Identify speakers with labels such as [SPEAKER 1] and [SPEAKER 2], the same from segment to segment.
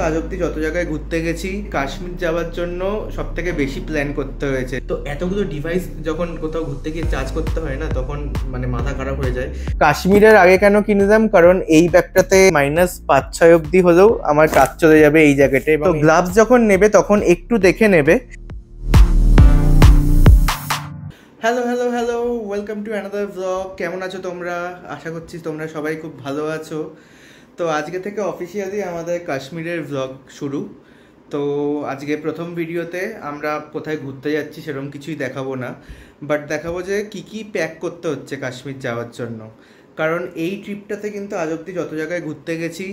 [SPEAKER 1] আজ অব্দি যত জায়গায় ঘুরতে গেছি কাশ্মীর যাওয়ার জন্য সবথেকে বেশি প্ল্যান করতে হয়েছে। তো এতগুলো ডিভাইস যখন কোথাও ঘুরতে গিয়ে চার্জ করতে হয় না, তখন মানে মাথা খারাপ হয়ে যায়। কাশ্মীরের আগে কেন কিনলাম, কারণ এই ব্যাগটাতে -5-6 অব্দি হলেও আমার কাজ চলে যাবে এই জ্যাকেটে। তো গ্লাভস যখন নেবে তখন একটু দেখে নেবে। Hello hello hello, welcome to another blog. কেমন আছো তোমরা? আশা করছি তোমরা সবাই খুব ভালো আছো। তো আজকে থেকে অফিসিয়ালি আমাদের কাশ্মীরের ব্লগ শুরু। তো আজকে প্রথম ভিডিওতে আমরা কোথায় ঘুরতে যাচ্ছি সেরকম কিছুই দেখাবো না, বাট দেখাবো যে কী প্যাক করতে হচ্ছে কাশ্মীর যাওয়ার জন্য। কারণ এই ট্রিপটাতে কিন্তু আজ অব্দি যত জায়গায় ঘুরতে গেছি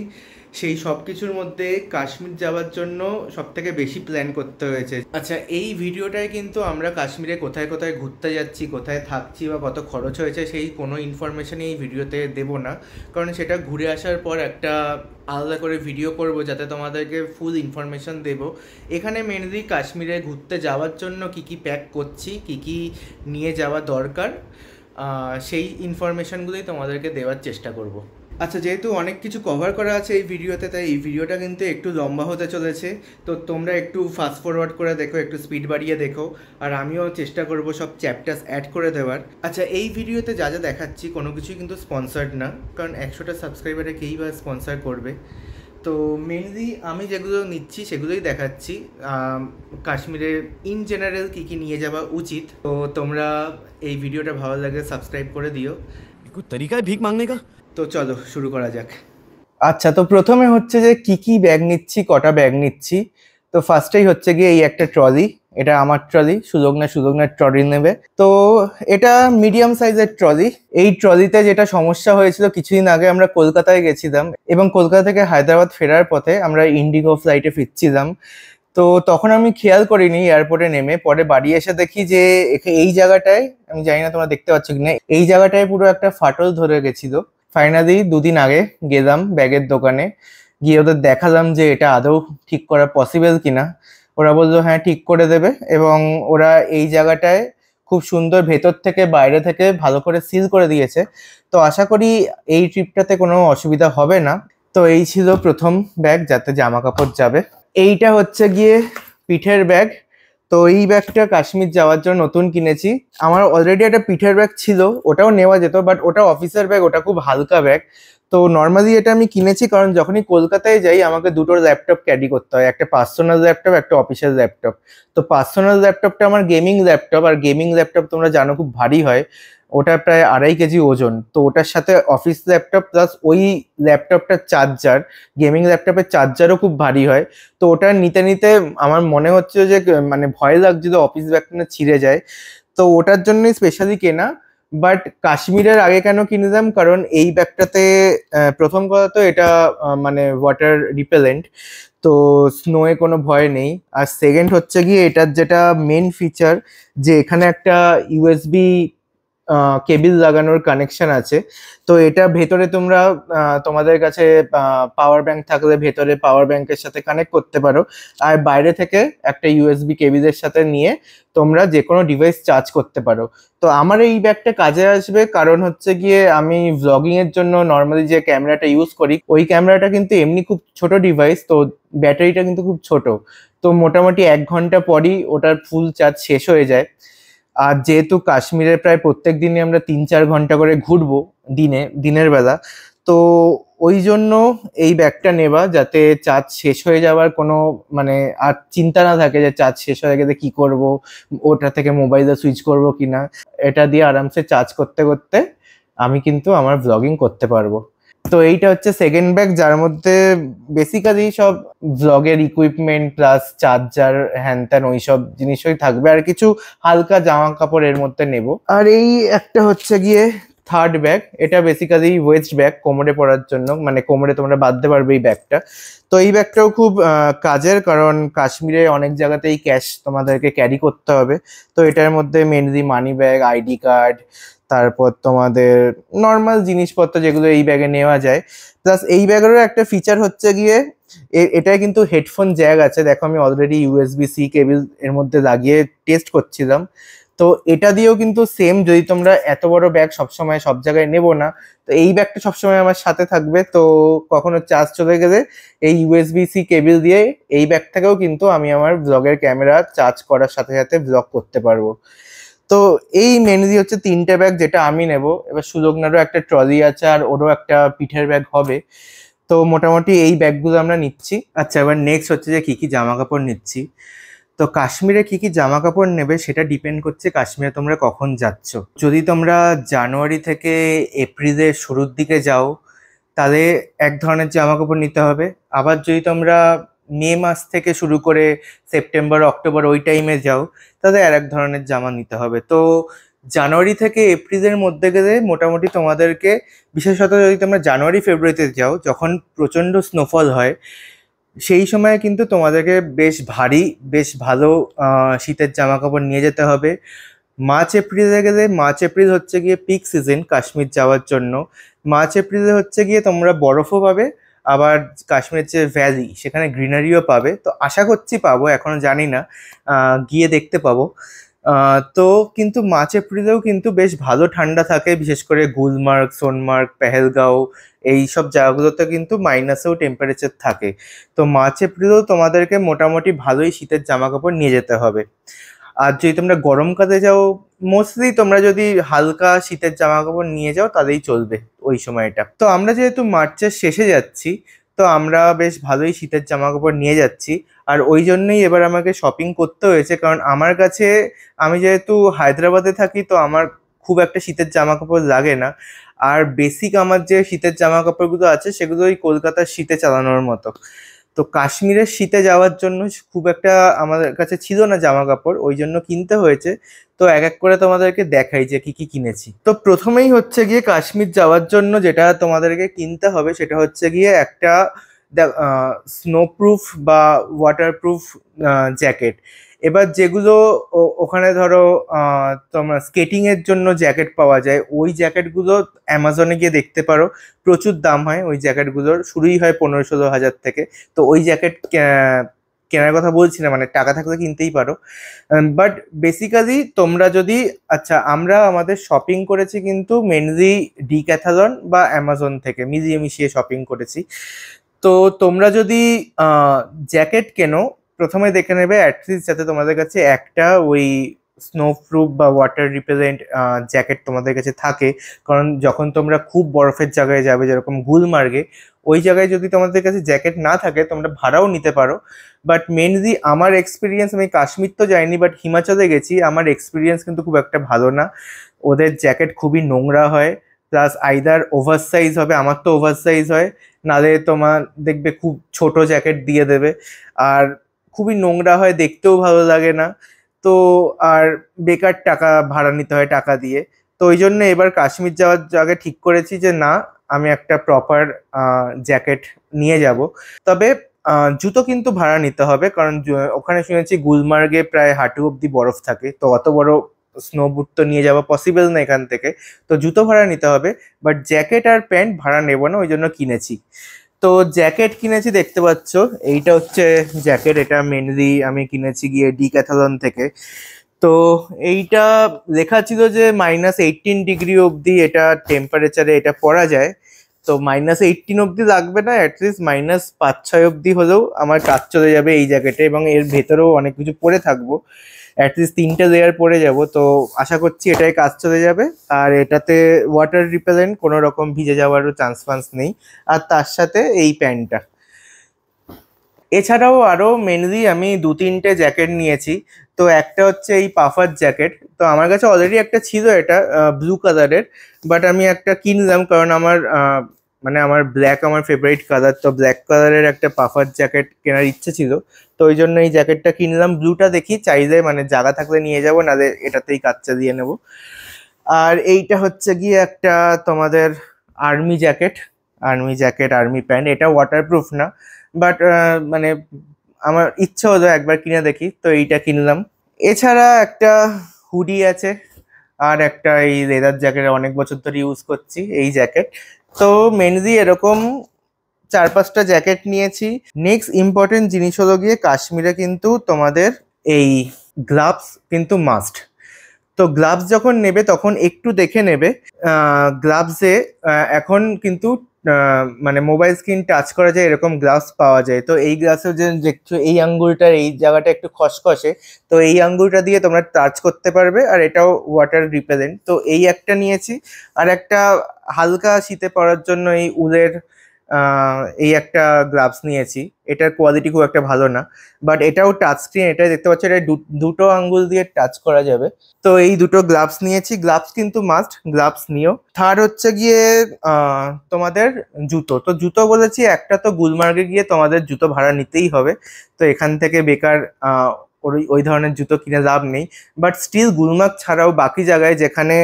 [SPEAKER 1] সেই সব কিছুর মধ্যে কাশ্মীর যাওয়ার জন্য সবথেকে বেশি প্ল্যান করতে হয়েছে। আচ্ছা, এই ভিডিওটায় কিন্তু আমরা কাশ্মীরে কোথায় কোথায় ঘুরতে যাচ্ছি, কোথায় থাকছি বা কত খরচ হয়েছে সেই কোনো ইনফরমেশনই এই ভিডিওতে দেবো না, কারণ সেটা ঘুরে আসার পর একটা আলাদা করে ভিডিও করব যাতে তোমাদেরকে ফুল ইনফরমেশন দেবো। এখানে মেনলি কাশ্মীরে ঘুরতে যাওয়ার জন্য কী প্যাক করছি, কী নিয়ে যাওয়া দরকার, সেই ইনফরমেশনগুলোই তোমাদেরকে দেওয়ার চেষ্টা করব। আচ্ছা, যেহেতু অনেক কিছু কভার করা আছে এই ভিডিওতে, তাই এই ভিডিওটা কিন্তু একটু লম্বা হতে চলেছে। তো তোমরা একটু ফাস্ট ফরওয়ার্ড করে দেখো, একটু স্পিড বাড়িয়ে দেখো, আর আমিও চেষ্টা করব সব চ্যাপ্টার্স অ্যাড করে দেওয়ার। আচ্ছা, এই ভিডিওতে যা যা দেখাচ্ছি কোনো কিছুই কিন্তু স্পন্সার্ড না, কারণ 100টা সাবস্ক্রাইবারে কেই বা স্পন্সার করবে। তো মেনলি আমি যেগুলো নিচ্ছি সেগুলোই দেখাচ্ছি। কাশ্মীরের ইন জেনারেল কী নিয়ে যাওয়া উচিত। তো তোমরা এই ভিডিওটা ভালো লাগে সাবস্ক্রাইব করে দিও।
[SPEAKER 2] তরিকা ভিক মাংনে কা।
[SPEAKER 1] তো চলো শুরু করা যাক। আচ্ছা, তো প্রথমে হচ্ছে যে কি ব্যাগ নিচ্ছি, কটা ব্যাগ নিচ্ছি। তো ফার্স্টেই হচ্ছে গিয়ে এই একটা ট্রলি, এটা আমার ট্রলি, সুযোগনার ট্রলি নেবে। তো এটা মিডিয়াম সাইজের ট্রলি। এই ট্রলিতে যেটা সমস্যা হয়েছিল, কিছুদিন আগে আমরা কলকাতায় গেছিলাম এবং কলকাতা থেকে হায়দ্রাবাদ ফেরার পথে আমরা ইন্ডিগো ফ্লাইটে ফিরছিলাম। তো তখন আমি খেয়াল করিনি এয়ারপোর্টে নেমে, পরে বাড়ি এসে দেখি যে এই জায়গাটায়, আমি জানি না তোমরা দেখতে পাচ্ছ কিনা, এই জায়গাটায় পুরো একটা ফাটল ধরে গেছিল। ফাইনালি 2 দিন আগে গেলাম ব্যাগের দোকানে, গিয়ে ওদের দেখালাম যে এটা আদৌ ঠিক করা পসিবল কিনা। ওরা বললো হ্যাঁ ঠিক করে দেবে, এবং ওরা এই জায়গাটায় খুব সুন্দর ভেতর থেকে বাইরে থেকে ভালো করে সিল করে দিয়েছে। তো আশা করি এই ট্রিপটাতে কোনো অসুবিধা হবে না। তো এই ছিল প্রথম ব্যাগ, যাতে জামা কাপড় যাবে। এইটা হচ্ছে গিয়ে পিঠের ব্যাগ। তো এই ব্যাগটা কাশ্মীর যাওয়ার জন্য নতুন কিনেছি। আমার অলরেডি একটা পিঠের ব্যাগ ছিল, ওটাও নেওয়া যেত, বাট ওটা অফিসের ব্যাগ, ওটা খুব হালকা ব্যাগ। তো নর্মালি এটা আমি কিনেছি কারণ যখনই কলকাতায় যাই আমাকে দুটো ল্যাপটপ ক্যারি করতে হয়, একটা পার্সোনাল ল্যাপটপ, একটা অফিসিয়াল ল্যাপটপ। তো পার্সোনাল ল্যাপটপটা আমার গেমিং ল্যাপটপ, আর গেমিং ল্যাপটপ তোমরা জানো খুব ভারী হয়, ওটা প্রায় 2.5 কেজি ওজন। তো ওটার সাথে অফিস ল্যাপটপ প্লাস ওই ল্যাপটপটার চার্জার, গেমিং ল্যাপটপের চার্জারও খুব ভারী হয়। তো ওটা নিতে নিতে আমার মনে হচ্ছে যে মানে ভয় লাগছিল অফিস ব্যাগটা ছিঁড়ে যায়। তো ওটার জন্যই স্পেশালি কেনা। বাট কাশ্মীরের আগে কেন কিনলাম, কারণ এই ব্যাগটাতে প্রথম কথা তো এটা মানে ওয়াটার রিপেলেন্ট, তো স্নোয়ে কোনো ভয় নেই। আর সেকেন্ড হচ্ছে গিয়ে এটার যেটা মেন ফিচার, যে এখানে একটা ইউএসবি কেবিল লাগানোর কানেকশন আছে। তো এটা ভেতরে তোমরা তোমাদের কাছে পাওয়ার ব্যাংক থাকলে ভেতরে পাওয়ার ব্যাংকের সাথে কানেক্ট করতে পারো, আর বাইরে থেকে একটা ইউএসবি কেবিলের সাথে নিয়ে তোমরা যে কোনো ডিভাইস চার্জ করতে পারো। তো আমার এই ব্যাগটা কাজে আসবে, কারণ হচ্ছে গিয়ে আমি ভ্লগিং এর জন্য নর্মালি যে ক্যামেরাটা ইউজ করি, ওই ক্যামেরাটা কিন্তু এমনি খুব ছোট ডিভাইস, তো ব্যাটারিটা কিন্তু খুব ছোট। তো মোটামুটি 1 ঘন্টা পরই ওটার ফুল চার্জ শেষ হয়ে যায়। আর যেহেতু কাশ্মীরে প্রায় প্রত্যেক দিনে আমরা 3-4 ঘন্টা করে ঘুরবো দিনের বেলা, তো ওই জন্য এই ব্যাগটা নেওয়া, যাতে চার্জ শেষ হয়ে যাওয়ার কোনো মানে আর চিন্তা না থাকে যে চার্জ শেষ হয়ে গেলে কি করব, ওটা থেকে মোবাইলে সুইচ করব কিনা। এটা দিয়ে আরামসে চার্জ করতে করতে আমি কিন্তু আমার ব্লগিং করতে পারবো। তো এইটা হচ্ছে সেকেন্ড ব্যাগ, যার মধ্যে বেসিক্যালি সব ব্লগের ইকুইপমেন্ট প্লাস চার্জার হ্যান ত্যান ওইসব জিনিসই থাকবে, আর কিছু হালকা জামা কাপড় এর মধ্যে নেব। আর এই একটা হচ্ছে গিয়ে থার্ড ব্যাগ, এটা বেসিক্যালি ওয়েস্ট ব্যাগ, কোমরে পরার জন্য, মানে কোমরে তোমরা বাঁধতে পারবে এই ব্যাগটা। তো এই ব্যাগটাও খুব কাজের, কারণ কাশ্মীরে অনেক জায়গাতেই ক্যাশ তোমাদেরকে ক্যারি করতে হবে। তো এটার মধ্যে mainly money bag, ID card, তারপর তোমাদের নর্মাল জিনিসপত্র যেগুলো এই ব্যাগে নেওয়া যায়। প্লাস এই ব্যাগেরও একটা ফিচার হচ্ছে গিয়ে এটায় কিন্তু হেডফোন জ্যাক আছে। দেখো আমি অলরেডি ইউএসবি-C কেবল এর মধ্যে লাগিয়ে টেস্ট করছিলাম, তো এটা দিয়েও কিন্তু সেম, যদি তোমরা এত বড় ব্যাগ সবসময় সব জায়গায় নেবো না, তো এই ব্যাগটা সবসময় আমার সাথে থাকবে। তো কখনো চার্জ চলে গেলে এই ইউএসবি-সি কেবল দিয়ে এই ব্যাগটাকেও কিন্তু আমি আমার ব্লগের ক্যামেরা চার্জ করার সাথে সাথে ব্লগ করতে পারবো। তো এই মেনলি হচ্ছে 3টে ব্যাগ যেটা আমি নেব। এবার সুযোগনারও একটা ট্রলি আছে আর ওরও একটা পিঠের ব্যাগ হবে। তো মোটামুটি এই ব্যাগগুলো আমরা নিচ্ছি। আচ্ছা, এবার নেক্সট হচ্ছে যে কি কি জামা কাপড় নিচ্ছি। তো কাশ্মীরে কি কি জামা কাপড় নেবে সেটা ডিপেন্ড করছে কাশ্মীরে তোমরা কখন যাচ্ছ। যদি তোমরা জানুয়ারি থেকে এপ্রিলের শুরুর দিকে যাও তাহলে এক ধরনের জামা কাপড় নিতে হবে। আবার যদি তোমরা মে মাস থেকে শুরু করে সেপ্টেম্বর অক্টোবর ওই টাইমে যাও তাহলে আর এক ধরনের জামা নিতে হবে। তো জানুয়ারি থেকে এপ্রিলের মধ্যে গেলে মোটামুটি তোমাদেরকে, বিশেষত যদি তোমরা জানুয়ারি ফেব্রুয়ারিতে যাও যখন প্রচণ্ড স্নোফল হয়, সেই সময় কিন্তু তোমাদেরকে বেশ ভারী, বেশ ভালো শীতের জামা কাপড় নিয়ে যেতে হবে। মার্চ এপ্রিলে গেলে, মার্চ এপ্রিল হচ্ছে গিয়ে পিক সিজন কাশ্মীর যাওয়ার জন্য। মার্চ এপ্রিলে হচ্ছে গিয়ে তোমরা বরফও পাবে, আবার কাশ্মীরের যে ভ্যালি সেখানে গ্রিনারিও পাবে। তো আশা করছি পাবো, এখনো জানি না, গিয়ে দেখতে পাবো। তো কিন্তু মার্চ এপ্রিলেও কিন্তু বেশ ভালো ঠান্ডা থাকে, বিশেষ করে গুলমার্গ, সোনমার্গ, পেহেলগাঁও এই সব জায়গাগুলোতে কিন্তু মাইনাসেও টেম্পারেচার থাকে। তো মার্চ এপ্রিলেও তোমাদেরকে মোটামুটি ভালোই শীতের জামা কাপড় নিয়ে যেতে হবে। আর যদি তোমরা গরমকালে যাও, মোস্টলি তোমরা যদি হালকা শীতের জামা কাপড় নিয়ে যাও তাহলেই চলবে ওই সময়টা। তো আমরা যেহেতু মার্চের শেষে যাচ্ছি, তো আমরা বেশ ভালোই শীতের জামা কাপড় নিয়ে যাচ্ছি। আর ওই জন্যই এবার আমাকে শপিং করতে হয়েছে, কারণ আমার কাছে, আমি যেহেতু হায়দ্রাবাদে থাকি তো আমার খুব একটা শীতের জামা কাপড় লাগে না। আর বেসিক আমার যে শীতের জামা কাপড়গুলো আছে সেগুলো ওই কলকাতার শীতে চালানোর মতো। তো কাশ্মীরের শীতে যাওয়ার জন্য খুব একটা আমাদের কাছে ছিল না জামা কাপড়, ওই জন্য কিনতে হয়েছে। তো এক এক করে তোমাদেরকে দেখাই যে কি কি কিনেছি। তো প্রথমেই হচ্ছে গিয়ে কাশ্মীর যাওয়ার জন্য যেটা তোমাদেরকে কিনতে হবে সেটা হচ্ছে গিয়ে একটা স্নোপ্রুফ বা ওয়াটারপ্রুফ জ্যাকেট। এবার যেগুলো ওখানে ধরো তোমার স্কেটিং এর জন্য জ্যাকেট পাওয়া যায়, ওই জ্যাকেটগুলো অ্যামাজনে গিয়ে দেখতে পারো। প্রচুর দাম হয় ওই জ্যাকেটগুলোর, শুরুই হয় 15-16 হাজার থেকে। তো ওই জ্যাকেট কেনার কথা বলছি না, মানে টাকা থাকলে কিনতেই পারো। বাট বেসিক্যালি তোমরা যদি, আচ্ছা আমরা আমাদের শপিং করেছি কিন্তু মেনলি ডিক্যাথালন বা অ্যামাজন থেকে মিলিয়ে মিশিয়ে শপিং করেছি। তো তোমরা যদি জ্যাকেট কেনো, প্রথমে দেখে নেবে অ্যাটলিস্ট যাতে তোমাদের কাছে একটা ওই স্নো প্রুফ বা ওয়াটার রিপেলেন্ট জ্যাকেট তোমাদের কাছে থাকে। কারণ যখন তোমরা খুব বরফের জায়গায় যাবে, যেরকম গুলমার্গে, ওই জায়গায় যদি তোমাদের কাছে জ্যাকেট না থাকে তোমরা ভাড়াও নিতে পারো। বাট মেনলি আমার এক্সপিরিয়েন্স, আমি কাশ্মীর তো যাইনি বাট হিমাচলে গেছি, আমার এক্সপিরিয়েন্স কিন্তু খুব একটা ভালো না। ওদের জ্যাকেট খুবই নোংরা হয়, প্লাস আইদার ওভার সাইজ হবে, আমার তো ওভার সাইজ হয়, নালে তোমার দেখবে খুব ছোট জ্যাকেট দিয়ে দেবে। আর খুবই নোংরা হয়, দেখতেও ভালো লাগে না। তো আর বেকার টাকা ভাড়া নিতে হয় টাকা দিয়ে। তো ওই জন্য এবার কাশ্মীর যাওয়ার আগে ঠিক করেছি যে না, আমি একটা প্রপার জ্যাকেট নিয়ে যাব। তবে জুতো কিন্তু ভাড়া নিতে হবে, কারণ ওখানে শুনেছি গুলমার্গে প্রায় হাঁটু অব্দি বরফ থাকে, তো অত বড় স্নো বুট তো নিয়ে যাওয়া পসিবল না এখান থেকে। তো জুতো ভাড়া নিতে হবে, বাট জ্যাকেট আর প্যান্ট ভাড়া নেবো না, ওই জন্য কিনেছি। তো জ্যাকেট কিনেছি, দেখতে পাচ্ছ এইটা হচ্ছে জ্যাকেট। এটা মেনলি আমি কিনেছি গিয়ে ডিক্যাথলন থেকে। তো এইটা লেখা ছিল যে -18 ডিগ্রি অবধি এটা টেম্পারেচারে এটা পরা যায়। তো -18 অবধি লাগবে না, অ্যাটলিস্ট -5-6 অবধি হলেও আমার কাজ চলে যাবে এই জ্যাকেটে, এবং এর ভেতরেও অনেক কিছু পরে থাকবো, অ্যাটলিস্ট 3টে লেয়ার পরে যাব। তো আশা করছি এটাই কাজ চলে যাবে। আর এটাতে ওয়াটার রিপেলেন্ট, কোনো রকম ভিজে যাওয়ারও চান্স ফান্স নেই। আর তার সাথে এই প্যান্টটা। এছাড়াও আরও মেনলি আমি 2-3টে জ্যাকেট নিয়েছি। তো একটা হচ্ছে এই পাফার জ্যাকেট। তো আমার কাছে অলরেডি একটা ছিল, এটা ব্লু কালারের, বাট আমি একটা কিনলাম কারণ আমার মানে আমার ব্ল্যাক আমার ফেভারিট কালার। তো ব্ল্যাক কালারের একটা পাফার জ্যাকেট কেনার ইচ্ছে ছিল, তো ওই জন্য এই জ্যাকেটটা কিনলাম। ব্লুটা দেখি চাইলে, মানে জায়গা থাকলে নিয়ে যাবো, নাহলে এটাতেই কাজ চালিয়ে নেবো। আর এইটা হচ্ছে গিয়ে একটা তোমাদের আর্মি জ্যাকেট, আর্মি প্যান্ট। এটা ওয়াটারপ্রুফ না, বাট মানে আমার ইচ্ছে হলো একবার কিনে দেখি, তো এইটা কিনলাম। এছাড়া একটা হুডি আছে, আর একটা এই লেদার জ্যাকেট, অনেক বছর ধরে ইউজ করছি এই জ্যাকেট। তো মেনলি এরকম 4-5টা জ্যাকেট নিয়েছি। নেক্সট ইম্পর্টেন্ট জিনিস হলো গিয়ে কাশ্মীরে কিন্তু তোমাদের এই গ্লাভস কিন্তু মাস্ট। তো গ্লাভস যখন নেবে তখন একটু দেখে নেবে। গ্লাভসে এখন কিন্তু মানে মোবাইল স্ক্রিন টাচ করা যায় এরকম গ্লাভস পাওয়া যায়। তো এই গ্লাভসে যে দেখছো এই আঙ্গুলটার এই জায়গাটা একটু খসখসে, তো এই আঙ্গুলটা দিয়ে তোমরা টাচ করতে পারবে। আর এটাও ওয়াটার রিপেলেন্ট। তো এই একটা নিয়েছি। আর একটা হালকা শীতে পরার জন্য এই উলের এই একটা গ্লাভস নিয়েছি। এটার কোয়ালিটি খুব একটা ভালো না, বাট এটাও টাচ স্ক্রিন। এটাই দেখতে পাচ্ছ, এটা দুটো আঙ্গুল দিয়ে টাচ করা যাবে। তো এই দুটো গ্লাভস নিয়েছি। গ্লাভস কিন্তু মাস্ট, গ্লাভস নিও। থার্ড হচ্ছে গিয়ে তোমাদের জুতো। তো জুতো বলেছি, একটা তো গুলমার্গে গিয়ে তোমাদের জুতো ভাড়া নিতেই হবে। তো এখান থেকে বেকার ওই ধরনের জুতো কিনে লাভ নেই। বাট স্টিল গুলমার্গ ছাড়াও বাকি জায়গায় যেখানে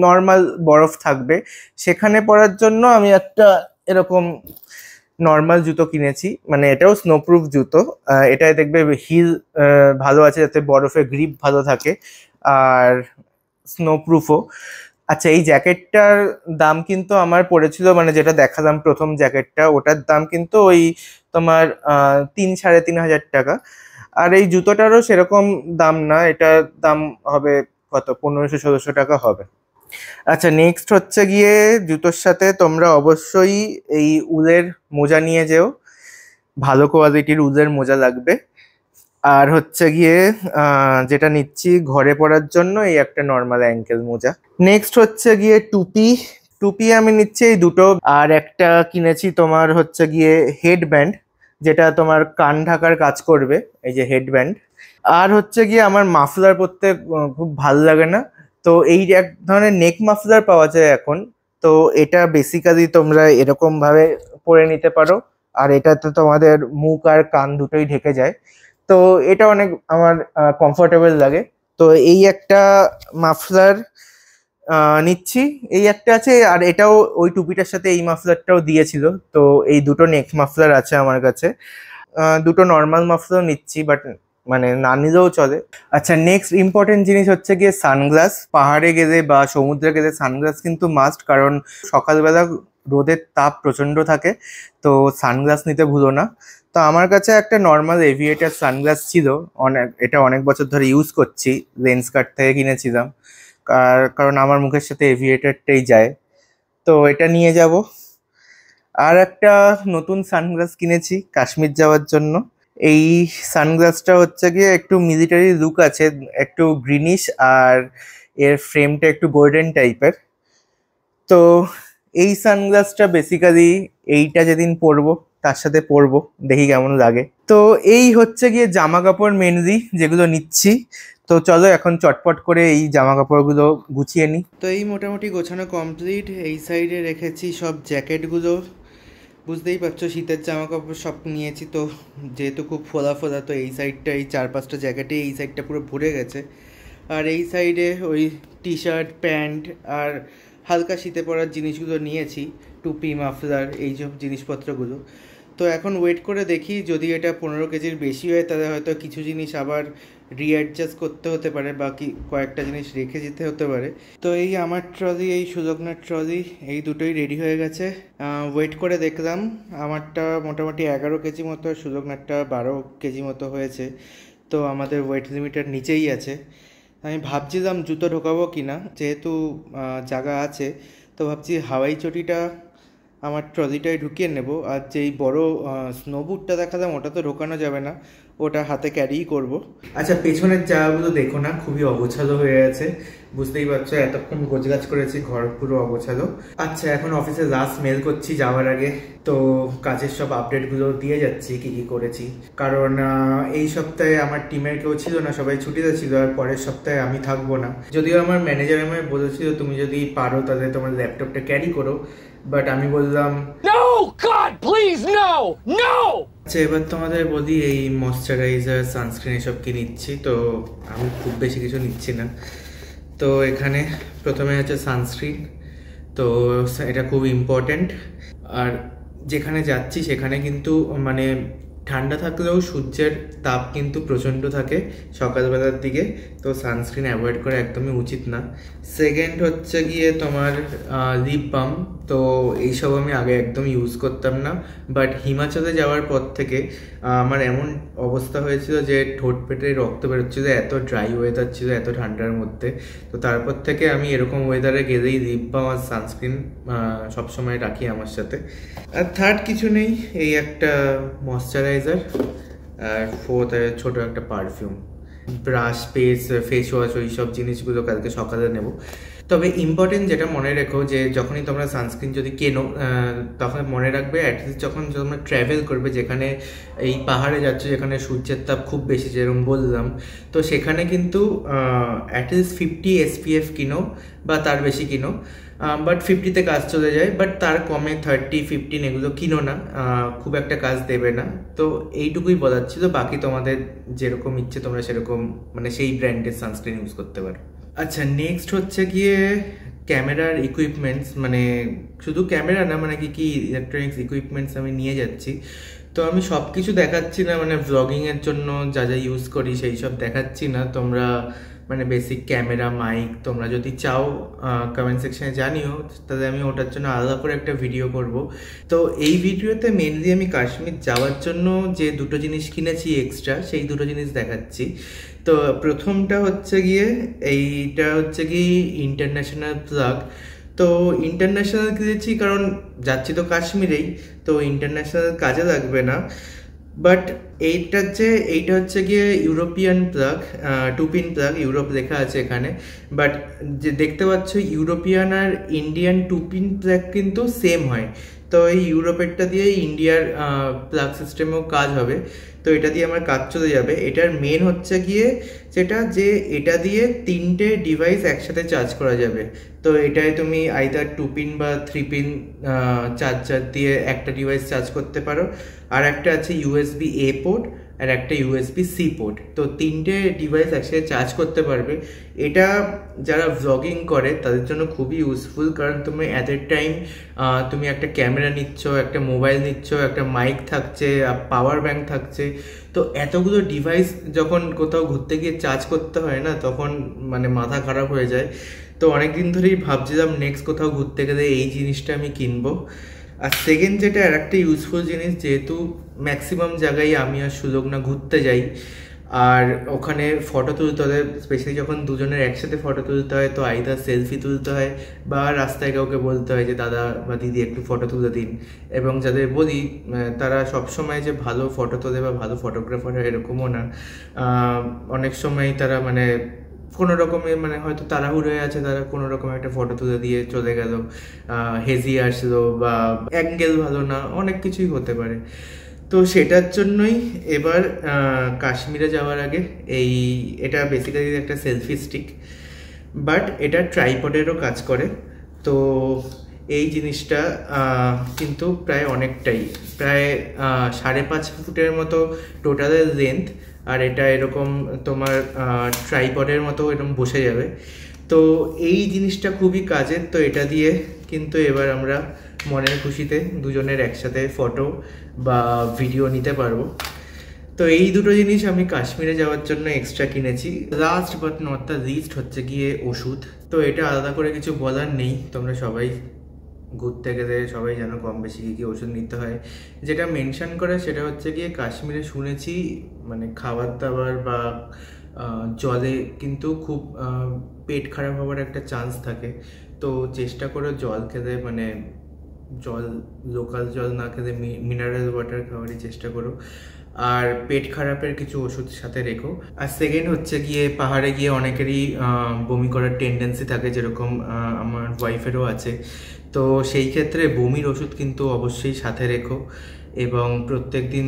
[SPEAKER 1] নর্মাল বরফ থাকবে সেখানে পরার জন্য আমি একটা এরকম নর্মাল জুতো কিনেছি। মানে এটাও স্নোপ্রুফ জুতো। এটায় দেখবে হিল ভালো আছে যাতে বরফের গ্রিপ ভালো থাকে, আর স্নোপ্রুফও। আচ্ছা, এই জ্যাকেটটার দাম কিন্তু আমার পড়েছিল, মানে যেটা দেখালাম প্রথম জ্যাকেটটা, ওটার দাম কিন্তু ওই তোমার 3-3.5 হাজার টাকা। আর এই জুতোটারও সেরকম দাম না, এটার দাম হবে কত, 1500-1600 টাকা হবে। আচ্ছা, নেক্সট হচ্ছে গিয়ে জুতোর সাথে তোমরা অবশ্যই এই উলের মোজা নিয়ে যেও। ভালো কোয়ালিটির উলের মোজা লাগবে। আর হচ্ছে গিয়ে যেটা নিচ্ছি ঘরে পরার জন্য, এই একটা নর্মাল অ্যাঙ্কেল মোজা। নেক্সট হচ্ছে গিয়ে টুপি। টুপি আমি নিচ্ছি এই দুটো। আর একটা কিনেছি তোমার হচ্ছে গিয়ে হেডব্যান্ড, যেটা তোমার কান ঢাকার কাজ করবে, এই যে হেডব্যান্ড। আর হচ্ছে গিয়ে আমার মাফলার পরতে খুব ভাল লাগে না। তো এই এক ধরনের নেক মাফলার পাওয়া যায় এখন। তো এটা বেসিক্যালি তোমরা এরকম ভাবে পরে নিতে পারো। আর এটাতে তোমাদের মুখ আর কান দুটোই ঢেকে যায়। তো এটা অনেক আমার কমফোর্টেবল লাগে। তো এই একটা মাফলার নিচ্ছি। এই একটা আছে, আর এটাও ওই টুপিটার সাথে এই মাফলারটাও দিয়েছিল। তো এই দুটো নেক মাফলার আছে আমার কাছে। দুটো নর্মাল মাফলার নিচ্ছি, বাট মানে না নিলেও চলে। আচ্ছা, নেক্সট ইম্পর্টেন্ট জিনিস হচ্ছে গিয়ে সানগ্লাস। পাহাড়ে গেলে বা সমুদ্রে গেলে সানগ্লাস কিন্তু মাস্ট, কারণ সকালবেলা রোদের তাপ প্রচণ্ড থাকে। তো সানগ্লাস নিতে ভুলো না। তো আমার কাছে একটা নর্মাল এভিয়েটার সানগ্লাস ছিল, এটা অনেক বছর ধরে ইউজ করছি। লেন্সকার্ট থেকে কিনেছিলাম, কারণ আমার মুখের সাথে এভিয়েটারটাই যায়। তো এটা নিয়ে যাব। আর একটা নতুন সানগ্লাস কিনেছি কাশ্মীর যাওয়ার জন্য। এই সানগ্লাসটা হচ্ছে গিয়ে একটু মিলিটারি লুক আছে, একটু গ্রিনিশ, আর এর ফ্রেমটা একটু গোল্ডেন টাইপের। তো এই সানগ্লাসটা বেসিক্যালি এইটা যেদিন পরবো তার সাথে পরবো, দেখি কেমন লাগে। তো এই হচ্ছে গিয়ে জামা কাপড় মেনলি যেগুলো নিচ্ছি। তো চলো এখন চটপট করে এই জামা কাপড়গুলো গুছিয়ে নিই। তো এই মোটামুটি গোছানো কমপ্লিট। এই সাইডে রেখেছি সব জ্যাকেটগুলো। বুঝতেই পারছো শীতের জামা কাপড় সব নিয়েছি। তো যেহেতু খুব ফোলা ফোলা, তো এই সাইডটা এই 4-5টা জ্যাকেটে এই সাইডটা পুরো ভরে গেছে। আর এই সাইডে ওই টি শার্ট, প্যান্ট আর হালকা শীতে পরার জিনিসগুলো নিয়েছি, টুপি, মাফলার, এই সব জিনিসপত্রগুলো। তো এখন ওয়েট করে দেখি, যদি এটা 15 কেজির বেশি হয় তাহলে হয়তো কিছু জিনিস আবার রিঅ্যাডজাস্ট করতে হতে পারে, বাকি কয়েকটা জিনিস রেখে যেতে হতে পারে। তো এই আমার ট্রলি, এই সুলগ্নার ট্রলি, এই দুটোই রেডি হয়ে গেছে। ওয়েট করে দেখলাম আমারটা মোটামুটি 11 কেজি মতো, সুলগ্নারটা 12 কেজি মতো হয়েছে। তো আমাদের ওয়েট লিমিটের নিচেই আছে। আমি ভাবছিলাম জুতো ঢোকাবো কি না, যেহেতু জায়গা আছে। তো ভাবছি হাওয়াই চটিটা আমার ট্রলিটায় ঢুকিয়ে নেব। আর যেই বড় স্নো বুটটা দেখালাম ওটা তো ঢোকানো যাবে না, ওটা হাতে ক্যারিই করব। আচ্ছা, পেছনের জায়গাগুলো দেখো না, খুবই অগোছালো হয়ে আছে। বুঝতেই পারছো এতক্ষণ গোছগাছ করেছি, ঘর পুরো অগোছালো। আচ্ছা, এখন অফিসে লাস্ট মেল করছি যাওয়ার আগে। তো কাজের সব আপডেটগুলো দিয়ে যাচ্ছি কি কি করেছি, কারণ এই সপ্তাহে আমার টিমের কেউ ছিল না, সবাই ছুটিতে ছিল। আর পরের সপ্তাহে আমি থাকবো না। যদিও আমার ম্যানেজার আমায় বলেছিল তুমি যদি পারো তাহলে তোমার ল্যাপটপটা ক্যারি করো, বাট আমি বললাম
[SPEAKER 3] No, God, please, no, no!
[SPEAKER 1] আচ্ছা, এবার তোমাদের বলি এই ময়শ্চারাইজার, সানস্ক্রিন এসব কি নিচ্ছি। তো আমি খুব বেশি কিছু নিচ্ছি না। তো এখানে প্রথমে আছে সানস্ক্রিন। তো এটা খুব ইম্পর্টেন্ট। আর যেখানে যাচ্ছি সেখানে কিন্তু মানে ঠান্ডা থাকলেও সূর্যের তাপ কিন্তু প্রচণ্ড থাকে সকালবেলার দিকে, তো সানস্ক্রিন অ্যাভয়েড করা একদমই উচিত না। সেকেন্ড হচ্ছে গিয়ে তোমার লিপ বাম। তো এইসব আমি আগে একদম ইউজ করতাম না, বাট হিমাচলে যাওয়ার পর থেকে আমার এমন অবস্থা হয়েছিল যে ঠোঁট পেটে রক্ত বেরোচ্ছিল, এত ড্রাই ওয়েদার ছিল এত ঠান্ডার মধ্যে। তো তারপর থেকে আমি এরকম ওয়েদারে গেলেই লিপ বাম আর সানস্ক্রিন সবসময় রাখি আমার সাথে। আর থার্ড কিছু নেই, এই একটা ময়শ্চারাইজার আর ফোর্থ ছোটো একটা পারফিউম, ব্রাশ, ফেস ওয়াশ, ওই সব জিনিসগুলো কালকে সকালে নেব। তবে ইম্পর্টেন্ট যেটা মনে রেখো যে যখনই তোমরা সানস্ক্রিন যদি কেনো তখন মনে রাখবে অ্যাটলিস্ট যখন তোমরা ট্র্যাভেল করবে, যেখানে এই পাহাড়ে যাচ্ছ যেখানে সূর্যের তাপ খুব বেশি যেরকম বললাম, তো সেখানে কিন্তু অ্যাটলিস্ট 50 SPF কিনো বা তার বেশি কিনো। বাট 50-তে কাজ চলে যায়, বাট তার কমে 30, 15 এগুলো কিনো না, খুব একটা কাজ দেবে না। তো এইটুকুই বলার ছিল, বাকি তোমাদের যেরকম ইচ্ছে তোমরা সেরকম মানে সেই ব্র্যান্ডের সানস্ক্রিন ইউজ করতে পারো। আচ্ছা, নেক্সট হচ্ছে গিয়ে ক্যামেরার ইকুইপমেন্টস, মানে শুধু ক্যামেরা না, মানে কি ইলেকট্রনিক্স ইকুইপমেন্টস আমি নিয়ে যাচ্ছি। তো আমি সব কিছু দেখাচ্ছি না, মানে ভ্লগিংয়ের জন্য যা যা ইউজ করি সেই সব দেখাচ্ছি না। তোমরা মানে বেসিক ক্যামেরা, মাইক তোমরা যদি চাও কমেন্ট সেকশনে জানিও, তাহলে আমি ওটার জন্য আলাদা করে একটা ভিডিও করব। তো এই ভিডিওতে মেনলি আমি কাশ্মীর যাওয়ার জন্য যে দুটো জিনিস কিনেছি এক্সট্রা, সেই দুটো জিনিস দেখাচ্ছি। তো প্রথমটা হচ্ছে গিয়ে এইটা হচ্ছে কি ইন্টারন্যাশনাল প্লাগ। তো ইন্টারন্যাশনাল কিনেছি কারণ যাচ্ছি তো কাশ্মীরেই, তো ইন্টারন্যাশনাল কাজে লাগবে না। বাট এইটা হচ্ছে গিয়ে ইউরোপিয়ান প্লাগ, 2-পিন প্লাগ, ইউরোপ লেখা আছে এখানে। বাট যে দেখতে পাচ্ছ ইউরোপিয়ান আর ইন্ডিয়ান 2-পিন প্লাগ কিন্তু সেম হয়। তো এই ইউরোপেরটা দিয়ে ইন্ডিয়ার প্লাগ সিস্টেমেও কাজ হবে, তো এটা দিয়ে আমার কাজ চলে যাবে। এটার মেন হচ্ছে গিয়ে এটা দিয়ে 3টে ডিভাইস একসাথে চার্জ করা যাবে। তো এটায় তুমি আইদার 2-পিন বা 3-পিন চার্জার দিয়ে একটা ডিভাইস চার্জ করতে পারো, আর একটা আছে USB-A পোর্ট আর একটা USB-C পোর্ট। তো 3টে ডিভাইস একসাথে চার্জ করতে পারবে। এটা যারা ভ্লগিং করে তাদের জন্য খুবই ইউজফুল, কারণ তুমি অ্যাট এ টাইম তুমি একটা ক্যামেরা নিচ্ছ, একটা মোবাইল নিচ্ছ, একটা মাইক থাকছে, পাওয়ার ব্যাংক থাকছে। তো এতগুলো ডিভাইস যখন কোথাও ঘুরতে গিয়ে চার্জ করতে হয় না, তখন মানে মাথা খারাপ হয়ে যায়। তো অনেকদিন ধরেই ভাবছিলাম নেক্সট কোথাও ঘুরতে গেলে এই জিনিসটা আমি কিনবো। আর সেকেন্ড যেটা আর একটা ইউজফুল জিনিস, যেহেতু ম্যাক্সিমাম জায়গায় আমি আর সুযোগ না ঘুরতে যাই, আর ওখানে ফটো তুলতে হলে, স্পেশালি যখন দুজনের একসাথে ফটো তুলতে হয়, তো আইদার সেলফি তুলতে হয় বা রাস্তায় কাউকে বলতে হয় যে দাদা বা দিদি একটু ফটো তুলে দিন। এবং যাদের বলি তারা সবসময় যে ভালো ফটো তোলে বা ভালো ফটোগ্রাফার হয় এরকমও না। অনেক সময় তারা মানে কোনো রকমে মানে হয়তো তাড়াহুড়ো হয়ে আছে, তারা কোনো রকম একটা ফটো তুলে দিয়ে চলে গেল, হেজি আসলো বা অ্যাঙ্গেল ভালো না, অনেক কিছুই হতে পারে। তো সেটার জন্যই এবার কাশ্মীরে যাওয়ার আগে এটা বেসিক্যালি একটা সেলফি স্টিক, বাট এটা ট্রাইপডেরও কাজ করে। তো এই জিনিসটা কিন্তু প্রায় অনেকটাই, প্রায় 5.5 ফুটের মতো টোটালের লেন্থ, আর এটা এরকম তোমার ট্রাইপডের মতো এরকম বসে যাবে। তো এই জিনিসটা খুবই কাজের। তো এটা দিয়ে কিন্তু এবার আমরা মনের খুশিতে দুজনের একসাথে ফটো বা ভিডিও নিতে পারবো। তো এই দুটো জিনিস আমি কাশ্মীরে যাওয়ার জন্য এক্সট্রা কিনেছি। Last but not the least হচ্ছে গিয়ে ওষুধ। তো এটা আলাদা করে কিছু বলার নেই, তোমরা সবাই ঘুরতে গেলে সবাই জানো কম বেশি কী ওষুধ নিতে হয়। যেটা মেনশন করে সেটা হচ্ছে গিয়ে কাশ্মীরে শুনেছি মানে খাবার দাবার বা জলে কিন্তু খুব পেট খারাপ হওয়ার একটা চান্স থাকে। তো চেষ্টা করো জল খেতে, মানে লোকাল জল না খেতে মিনারেল ওয়াটার খাওয়ারই চেষ্টা করো, আর পেট খারাপের কিছু ওষুধ সাথে রেখো। আর সেকেন্ড হচ্ছে গিয়ে পাহাড়ে গিয়ে অনেকেরই বমি করার টেন্ডেন্সি থাকে, যেরকম আমার ওয়াইফেরও আছে। তো সেই ক্ষেত্রে বমির ওষুধ কিন্তু অবশ্যই সাথে রেখো। এবং প্রত্যেক দিন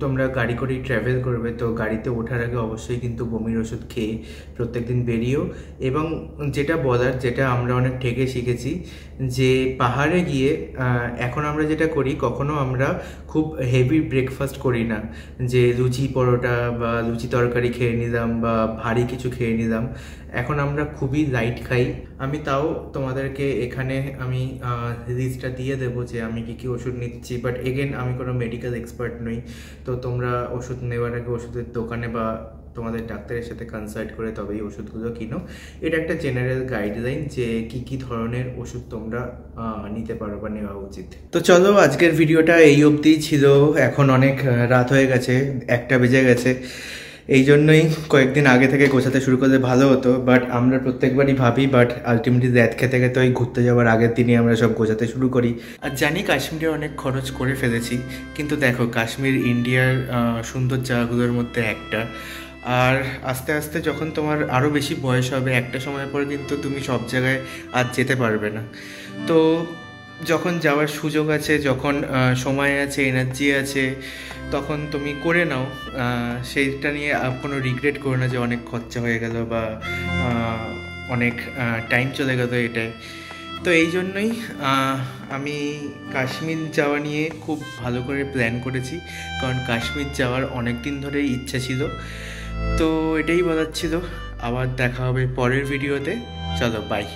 [SPEAKER 1] তোমরা গাড়ি করেই ট্রাভেল করবে, তো গাড়িতে ওঠার আগে অবশ্যই কিন্তু বমির ওষুধ খেয়ে প্রত্যেকদিন বেরিয়েও। এবং যেটা আমরা অনেক ঠেকে শিখেছি যে পাহাড়ে গিয়ে এখন আমরা যেটা করি, কখনো আমরা খুব হেভি ব্রেকফাস্ট করি না, যে লুচি পরোটা বা লুচি তরকারি খেয়ে নিলাম বা ভারী কিছু খেয়ে নিলাম। এখন আমরা খুবই লাইট খাই, আমি তাও তোমাদেরকে এখানে আমি লিস্টটা দিয়ে দেবো যে আমি কী কী ওষুধ নিচ্ছি। বাট এগেন আমি কোনো মেডিকেল এক্সপার্ট নই, তো তোমরা ওষুধ নেওয়ার আগে ওষুধের দোকানে বা তোমাদের ডাক্তারের সাথে কনসাল্ট করে তবেই ওষুধগুলো কিনো। এটা একটা জেনারেল গাইডলাইন যে কী কী ধরনের ওষুধ তোমরা নিতে পারো বা নেওয়া উচিত। তো চলো, আজকের ভিডিওটা এই অবধিই ছিল। এখন অনেক রাত হয়ে গেছে, 1টা বেজে গেছে। এই জন্যই কয়েকদিন আগে থেকে গোছাতে শুরু করলে ভালো হতো, বাট আমরা প্রত্যেকবারই ভাবি, বাট আলটিমেটলি র্যাত খেতে খেতে ওই ঘুরতে যাওয়ার আগের দিনই আমরা সব গোছাতে শুরু করি। আর জানি কাশ্মীরে অনেক খরচ করে ফেলেছি, কিন্তু দেখো কাশ্মীর ইন্ডিয়ার সুন্দর জায়গাগুলোর মধ্যে একটা। আর আস্তে আস্তে যখন তোমার আরও বেশি বয়স হবে, একটা সময় পর কিন্তু তুমি সব জায়গায় আর যেতে পারবে না। তো যখন যাওয়ার সুযোগ আছে, যখন সময় আছে, এনার্জি আছে, তখন তুমি করে নাও। সেইটা নিয়ে কোনো রিগ্রেট করো না যে অনেক খরচা হয়ে গেল বা অনেক টাইম চলে গেল এটাই। তো এই জন্যই আমি কাশ্মীর যাওয়া নিয়ে খুব ভালো করে প্ল্যান করেছি, কারণ কাশ্মীর যাওয়ার অনেক দিন ধরেই ইচ্ছা ছিল। তো এটাই বলার ছিল। আবার দেখা হবে পরের ভিডিওতে। চলো, বাই।